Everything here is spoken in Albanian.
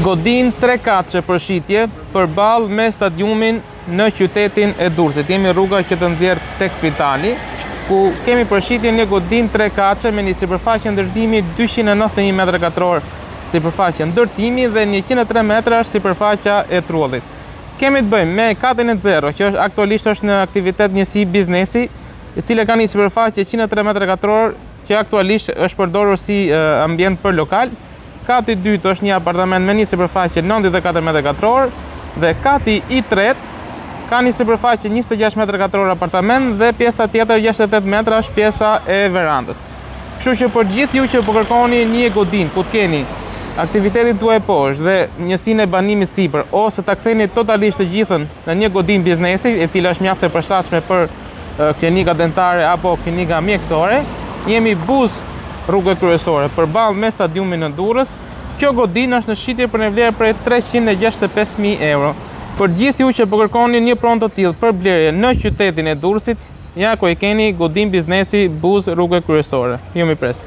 Godin 3 katëshe për shitje përballë me stadiumin në qytetin e Durrësit. Jemi rruga që të nxjerr tek spitali, ku kemi përshitje një godin 3 katëshe me një sipërfaqe ndërtimi 291 m2 sipërfaqe ndërtimi dhe 103 metra është sipërfaqja e trullit. Kemi të bëjmë me katin e zero, që aktualisht është në aktivitet njësi biznesi, e cila ka një sipërfaqe 103 m2 që aktualisht është përdorur si ambient për lokal. Kati i dytë është një apartament me një sipërfaqe 94 m2 dhe kati i tretë ka një sipërfaqe 26 m2 apartament dhe pjesa tjetër 68 metra është pjesa e verandës. Kështu që për gjithë ju që po kërkoni një godin ku të keni aktivitetin tuaj poshtë dhe njësinë e banimit sipër, ose ta ktheni totalisht të gjithën në një godin biznesi, e cila është mjaft e përshtatshme për klinika dentare apo klinika mjekësore, jemi Buz rrugë kryesore përballë me stadiumin në Durrës. Kjo godin është në shitje për një vlerë prej 365.000 euro. Për gjithë ju që po kërkoni një pronë të tillë për blerje në qytetin e Durrësit, ja ku e keni godin biznesi Buz rrugë kryesore. Ju mi pres.